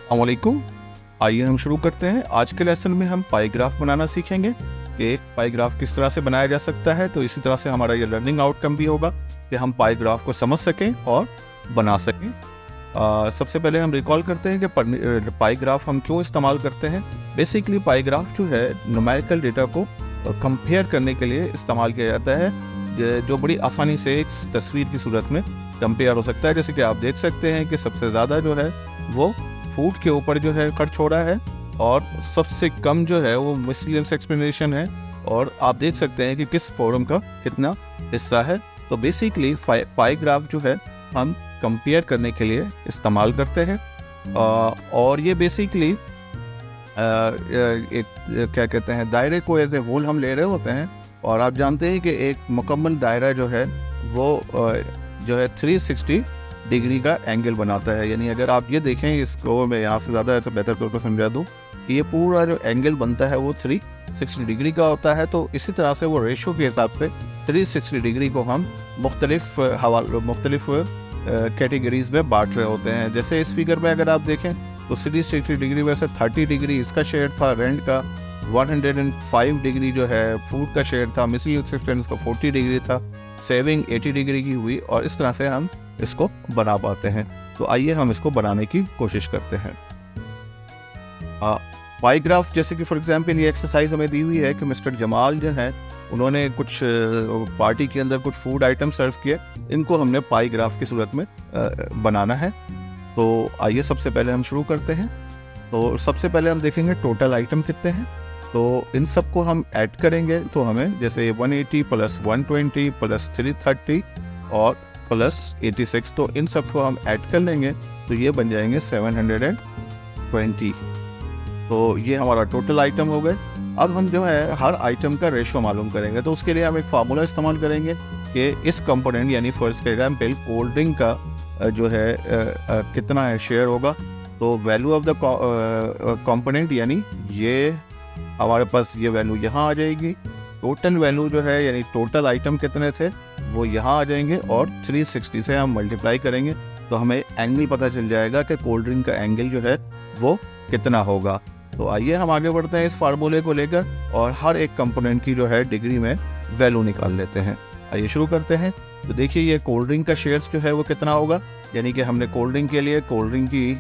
अस्सलामुअलैकुम। आइए हम शुरू करते हैं। आज के लेसन में हम पाई ग्राफ बनाना सीखेंगे कि एक पाई ग्राफ किस तरह से बनाया जा सकता है। तो इसी तरह से हमारा ये लर्निंग आउटकम भी होगा कि हम पाई ग्राफ को समझ सकें और बना सकें। सबसे पहले हम रिकॉल करते हैं कि पाई ग्राफ हम क्यों इस्तेमाल करते हैं। बेसिकली पाई ग्राफ जो है न्यूमेरिकल डेटा को कंपेयर करने के लिए इस्तेमाल किया जाता है, जो बड़ी आसानी से एक तस्वीर की सूरत में कंपेयर हो सकता है। जैसे कि आप देख सकते हैं कि सबसे ज़्यादा जो है वो फूड के ऊपर जो है खर्च हो रहा है और सबसे कम जो है वो मिसलेनियस एक्सप्लेनेशन है, और आप देख सकते हैं कि किस फॉर्म का कितना हिस्सा है। तो बेसिकली पाई ग्राफ जो है हम कंपेयर करने के लिए इस्तेमाल करते हैं। और ये बेसिकली एक क्या कहते हैं, दायरे को एज ए होल हम ले रहे होते हैं, और आप जानते हैं कि एक मुकम्मल दायरा जो है वो जो है 360 डिग्री का एंगल बनाता है। यानी अगर आप ये देखें, इसको मैं यहाँ से ज़्यादा तो बेहतर तौर पर समझा दूँ कि ये पूरा जो एंगल बनता है वो 360 डिग्री का होता है। तो इसी तरह से वो रेशो के हिसाब से 360 डिग्री को हम मुख्तलिफ कैटेगरीज में बांट रहे होते हैं। जैसे इस फिगर में अगर आप देखें तो 360 डिग्री में से 30 डिग्री इसका शेयर था रेंट का, 105 डिग्री जो है फूड का शेयर था, मिसलेनियस एक्सपेंस का 40 डिग्री था, सेविंग 80 डिग्री की हुई, और इस तरह से हम इसको बना पाते हैं। तो आइए हम इसको बनाने की कोशिश करते हैं। पाई ग्राफ जैसे कि फॉर एग्जांपल ये एक्सरसाइज हमें दी हुई है कि मिस्टर जमाल जो है उन्होंने कुछ पार्टी के अंदर कुछ फूड आइटम सर्व किए, इनको हमने पाई ग्राफ की सूरत में बनाना है। तो आइए सबसे पहले हम शुरू करते हैं। तो सबसे पहले हम देखेंगे टोटल आइटम कितने हैं। तो इन सब को हम ऐड करेंगे तो हमें जैसे 180 प्लस 120 प्लस 330 और प्लस 86, तो इन सब को हम ऐड कर लेंगे तो ये बन जाएंगे 720। तो ये हमारा टोटल आइटम हो गए। अब हम जो है हर आइटम का रेशो मालूम करेंगे। तो उसके लिए हम एक फार्मूला इस्तेमाल करेंगे कि इस कंपोनेंट यानी फर्स्ट एग्जाम्पल कोल्ड ड्रिंक का जो है कितना है शेयर होगा। तो वैल्यू ऑफ द कंपोनेंट यानी ये हमारे पास ये वैल्यू यहाँ आ जाएगी। टोटल वैल्यू जो है यानी टोटल आइटम कितने थे वो यहाँ आ जाएंगे, और 360 से हम मल्टीप्लाई करेंगे तो हमें एंगल पता चल जाएगा कि कोल्ड ड्रिंक का एंगल जो है वो कितना होगा। तो आइए हम आगे बढ़ते हैं इस फार्मूले को लेकर और हर एक कंपोनेंट की जो है डिग्री में वैल्यू निकाल लेते हैं। आइए शुरू करते हैं। तो देखिए ये कोल्ड ड्रिंक का शेयर्स जो है वो कितना होगा, यानी कि हमने कोल्ड ड्रिंक के लिए कोल्ड ड्रिंक की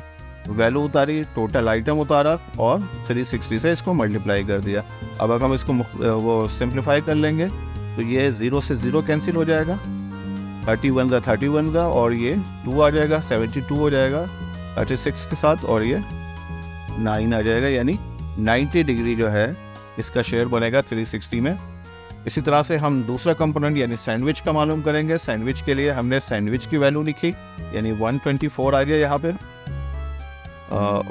वैल्यू उतारी, टोटल आइटम उतारा और 360 से इसको मल्टीप्लाई कर दिया। अब अगर हम इसको वो सिंप्लीफाई कर लेंगे तो ये 0 से 0 कैंसिल हो जाएगा, 31 का 31 का, और ये 2 आ जाएगा, 72 हो जाएगा 36 के साथ, और ये 9 आ जाएगा, यानी 90 डिग्री जो है इसका शेयर बनेगा 360 में। इसी तरह से हम दूसरा कंपोनेंट यानी सैंडविच का मालूम करेंगे। सैंडविच के लिए हमने सैंडविच की वैल्यू लिखी, यानी 124 आ गया यहाँ पे,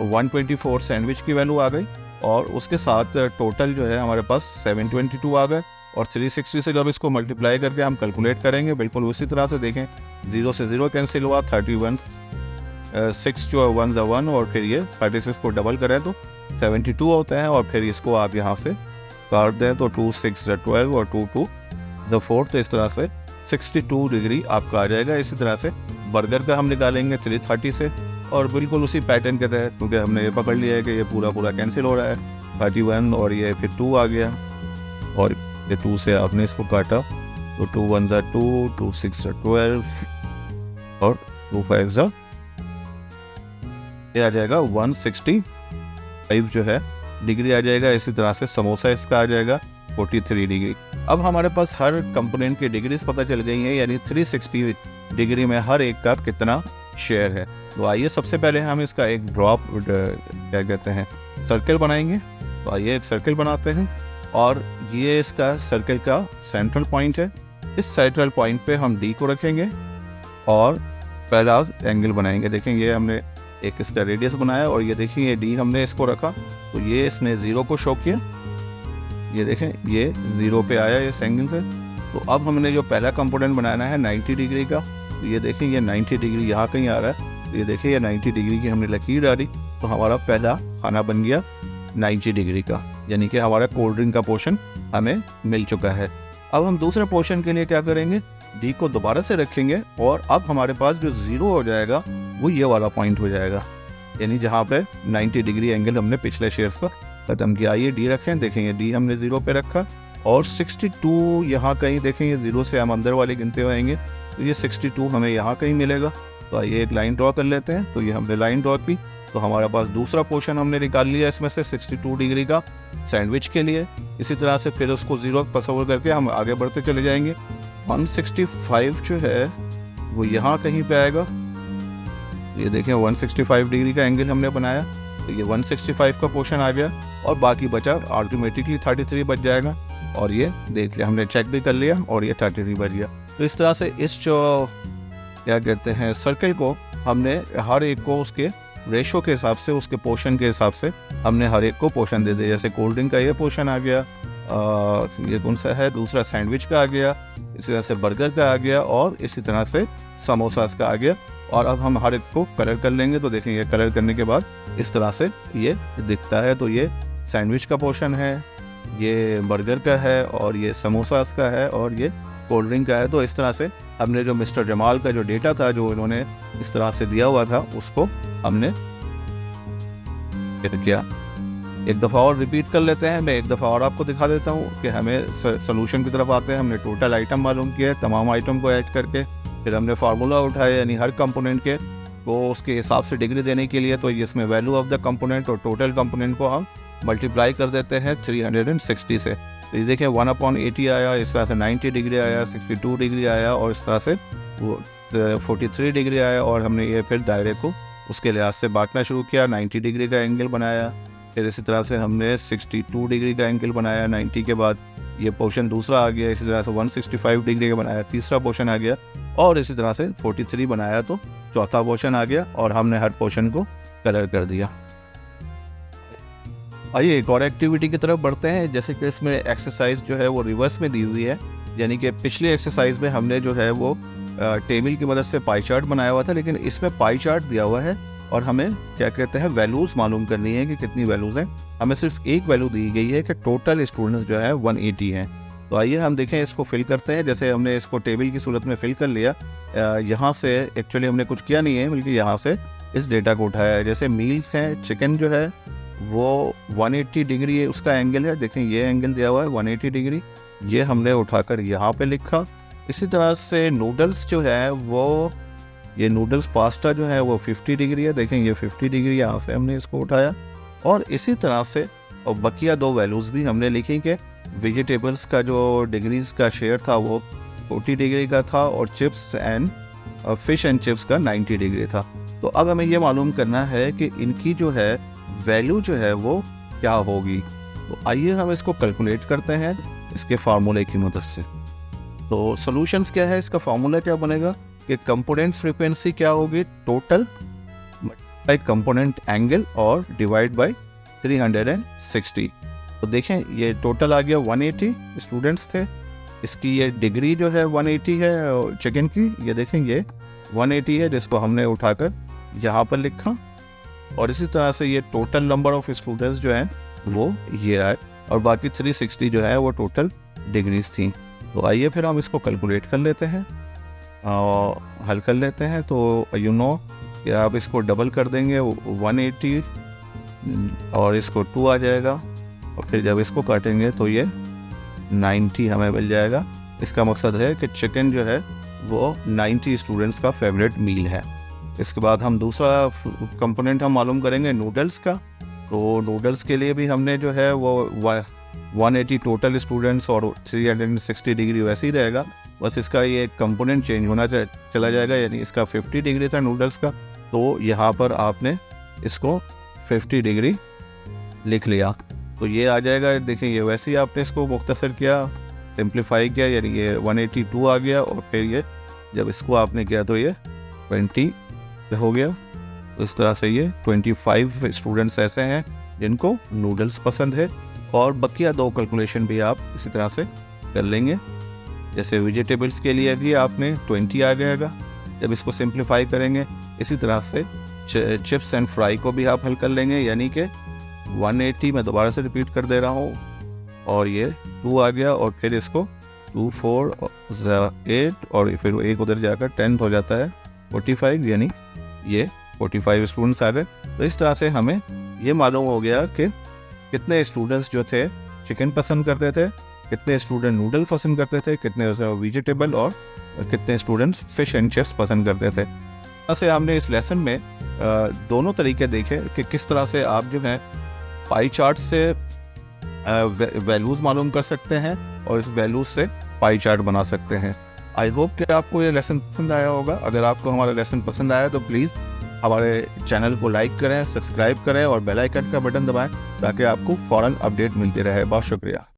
124 सैंडविच की वैल्यू आ गई, और उसके साथ टोटल जो है हमारे पास 722 आ गए, और 360 से जब इसको मल्टीप्लाई करके हम कैलकुलेट करेंगे बिल्कुल उसी तरह से देखें, 0 से 0 कैंसिल हुआ, 31 6 जो 1 ज़ा 1, और फिर ये 36 को डबल करें तो 72 होते हैं, और फिर इसको आप यहाँ से काट दें तो 2 6 ज़ा 12 और 2 2 ज़ा 4, तो इस तरह से 62 डिग्री आपका आ जाएगा। इसी तरह से बर्गर का हम निकालेंगे 330 से, और बिल्कुल उसी पैटर्न के तहत, क्योंकि हमने ये पकड़ लिया है कि ये पूरा कैंसिल हो रहा है, 31 और ये फिर 2 आ गया, और ये 2 से आपने इसको काटा तो 2 1 ज़ा 2, 2 6 ज़ा 12 और 2 5 ज़ा ये आ जाएगा 165 जो है डिग्री आ जाएगा। इसी तरह से समोसा इसका आ जाएगा 43 डिग्री। अब हमारे पास हर कंपोनेंट की डिग्रीज पता चल गई हैं, यानी 360 डिग्री में हर एक का कितना शेयर है। तो आइए सबसे पहले हम इसका एक ड्रॉप क्या कहते हैं सर्कल बनाएंगे। तो आइए एक सर्कल बनाते हैं, और ये इसका सर्कल का सेंट्रल पॉइंट है। इस सेंट्रल पॉइंट पे हम डी को रखेंगे और पहला एंगल बनाएंगे। देखें ये हमने एक इसका रेडियस बनाया, और ये देखिए ये डी हमने इसको रखा तो ये इसने 0 को शो किया, ये देखें ये 0 पे आया इस एंगल से। तो अब हमने जो पहला कंपोनेंट बनाना है 90 डिग्री का, तो ये देखें ये 90 डिग्री यहाँ कहीं आ रहा है, तो ये देखिए ये 90 डिग्री की हमने लकीर डाली, तो हमारा पहला खाना बन गया 90 डिग्री का, यानी कि हमारा कोल्ड ड्रिंक का पोर्शन हमें मिल चुका है। अब हम दूसरे पोर्शन के लिए क्या करेंगे, डी को दोबारा से रखेंगे, और अब हमारे पास जो 0 हो जाएगा वो ये वाला पॉइंट हो जाएगा। यानी जहाँ पे 90 डिग्री एंगल हमने पिछले शेयर्स का ख़त्म किया। ये डी रखें, देखेंगे डी हमने 0 पे रखा और 62 यहाँ कहीं देखेंगे 0 से हम अंदर वाले गिनते होंगे तो ये 62 हमें यहाँ कहीं मिलेगा। तो आइए एक लाइन ड्रॉ कर लेते हैं। तो ये हमने लाइन ड्रॉ की तो हमारे पास दूसरा पोर्शन हमने निकाल लिया इसमें से 62 डिग्री का सैंडविच के लिए। इसी तरह से फिर उसको 0 तस्वर करके हम आगे बढ़ते चले जाएंगे। 165 जो है वो यहाँ कहीं पे आएगा। ये देखें 165 डिग्री का एंगल हमने बनाया तो ये 165 का पोर्शन आ गया और बाकी बचा ऑटोमेटिकली 33 बच जाएगा। और ये देख लिया, हमने चेक भी कर लिया और ये 33 बच गया। तो इस तरह से इस जो क्या कहते हैं सर्कल को हमने हर एक को उसके रेशो के हिसाब से, उसके पोर्शन के हिसाब से हमने हर एक को पोर्शन दे दिया। जैसे कोल्ड ड्रिंक का ये पोर्शन आ गया, ये कौन सा है, दूसरा सैंडविच का आ गया, इसी तरह से बर्गर का आ गया और इसी तरह से समोसास का आ गया। और अब हम हर एक को कलर कर लेंगे तो देखेंगे कलर करने के बाद इस तरह से ये दिखता है। तो ये सैंडविच का पोर्शन है, ये बर्गर का है और ये समोसास का है और ये कोल्ड ड्रिंक का है। तो इस तरह से हमने जो मिस्टर जमाल का जो डेटा था जो इन्होंने इस तरह से दिया हुआ था उसको हमने किया। एक दफ़ा और रिपीट कर लेते हैं, मैं एक दफ़ा और आपको दिखा देता हूँ कि हमें सोल्यूशन की तरफ आते हैं। हमने टोटल आइटम मालूम किया है, तमाम आइटम को ऐड करके फिर हमने फार्मूला उठाया, यानी हर कंपोनेंट के को उसके हिसाब से डिग्री देने के लिए। तो इसमें वैल्यू ऑफ द कंपोनेंट और टोटल कंपोनेंट को हम मल्टीप्लाई कर देते हैं 360 से। तो ये देखें 1/80 आया, इस तरह से 90 डिग्री आया, 62 डिग्री आया और इस तरह से वो 43 डिग्री आया। और हमने ये फिर दायरे को उसके लिहाज से बांटना शुरू किया, 90 डिग्री का एंगल बनाया। फिर इसी तरह से हमने 62 डिग्री का एंगल बनाया, 90 के बाद ये पोर्शन दूसरा आ गया। इसी तरह से 165 डिग्री का बनाया, तीसरा पोर्शन आ गया और इसी तरह से 43 बनाया तो चौथा पोर्शन आ गया और हमने हर पोर्शन को कलर कर दिया। आइए एक और एक्टिविटी की तरफ बढ़ते हैं। जैसे कि इसमें एक्सरसाइज जो है वो रिवर्स में दी हुई है, यानी कि पिछली एक्सरसाइज में हमने जो है वो टेबल की मदद से पाई चार्ट बनाया हुआ था, लेकिन इसमें पाई चार्ट दिया हुआ है और हमें क्या कहते हैं वैल्यूज़ मालूम करनी है कि कितनी वैल्यूज़ हैं। हमें सिर्फ एक वैल्यू दी गई है कि टोटल स्टूडेंट्स जो है 180 हैं। तो आइए हम देखें, इसको फिल करते हैं। जैसे हमने इसको टेबल की सूरत में फिल कर लिया, यहाँ से एक्चुअली हमने कुछ किया नहीं है बल्कि यहाँ से इस डेटा को उठाया है। जैसे मील्स हैं, चिकन जो है वो 180 डिग्री है, उसका एंगल है, देखें ये एंगल दिया हुआ है 180 डिग्री, ये हमने उठाकर यहाँ पे लिखा। इसी तरह से नूडल्स जो है वो, ये नूडल्स पास्ता जो है वो 50 डिग्री है, देखें ये 50 डिग्री, यहाँ से हमने इसको उठाया। और इसी तरह से और बकिया दो वैल्यूज़ भी हमने लिखी कि वेजिटेबल्स का जो डिग्रीज का शेयर था वो 40 डिग्री का था और chips and fish and chips का 90 डिग्री था। तो अब हमें ये मालूम करना है कि इनकी जो है वैल्यू जो है वो क्या होगी। तो आइए हम इसको कैलकुलेट करते हैं इसके फार्मूले की मदद से। तो सॉल्यूशंस क्या है, इसका फार्मूला क्या बनेगा कि कंपोनेंट फ्रीक्वेंसी क्या होगी, टोटल बाय कंपोनेंट एंगल और डिवाइड बाय 360। तो देखें ये टोटल आ गया 180 स्टूडेंट्स थे, इसकी ये डिग्री जो है 180 है चिकन की, ये देखें ये 180 है जिसको हमने उठाकर यहाँ पर लिखा। और इसी तरह से ये टोटल नंबर ऑफ स्टूडेंट्स जो हैं वो ये आए और बाकी 360 जो है वो टोटल डिग्रीज थी। तो आइए फिर हम इसको कैलकुलेट कर लेते हैं और हल कर लेते हैं। तो यू नो कि आप इसको डबल कर देंगे 180 और इसको 2 आ जाएगा और फिर जब इसको काटेंगे तो ये 90 हमें मिल जाएगा। इसका मकसद है कि चिकन जो है वो 90 स्टूडेंट्स का फेवरेट मील है। इसके बाद हम दूसरा कंपोनेंट हम मालूम करेंगे नूडल्स का। तो नूडल्स के लिए भी हमने जो है वो 180 टोटल स्टूडेंट्स और 360 डिग्री वैसे ही रहेगा, बस इसका ये कंपोनेंट चेंज होना चला जाएगा, यानी इसका 50 डिग्री था नूडल्स का, तो यहाँ पर आपने इसको 50 डिग्री लिख लिया तो ये आ जाएगा। देखिए ये वैसे ही आपने इसको मुख्तसर किया, सिंप्लीफाई किया, यानी ये 182 आ गया और फिर ये जब इसको आपने किया तो ये 20 हो गया। तो इस तरह से ये 25 स्टूडेंट्स ऐसे हैं जिनको नूडल्स पसंद है। और बकिया दो कैलकुलेशन भी आप इसी तरह से कर लेंगे। जैसे वेजिटेबल्स के लिए भी आपने 20 आ जाएगा जब इसको सिंप्लीफाई करेंगे। इसी तरह से चिप्स एंड फ्राई को भी आप हल कर लेंगे, यानी कि 180 मैं दोबारा से रिपीट कर दे रहा हूँ और ये 2 आ गया और फिर इसको 2 4 8 और फिर एक उधर जाकर 10 हो जाता है 45, यानी ये 45 स्टूडेंट्स आ गए। तो इस तरह से हमें ये मालूम हो गया कि कितने स्टूडेंट्स जो थे चिकन पसंद करते थे, कितने स्टूडेंट नूडल पसंद करते थे, कितने वेजिटेबल और कितने स्टूडेंट्स फिश एंड चिप्स पसंद करते थे। ऐसे हमने इस लेसन में दोनों तरीके देखे कि किस तरह से आप जो है पाई चार्ट से वैल्यूज़ मालूम कर सकते हैं और इस वैल्यूज़ से पाई चार्ट बना सकते हैं। आई होप कि आपको ये लेसन पसंद आया होगा। अगर आपको हमारा लेसन पसंद आया तो प्लीज़ हमारे चैनल को लाइक करें, सब्सक्राइब करें और बेल आइकन का बटन दबाएं ताकि आपको फ़ौरन अपडेट मिलती रहे। बहुत शुक्रिया।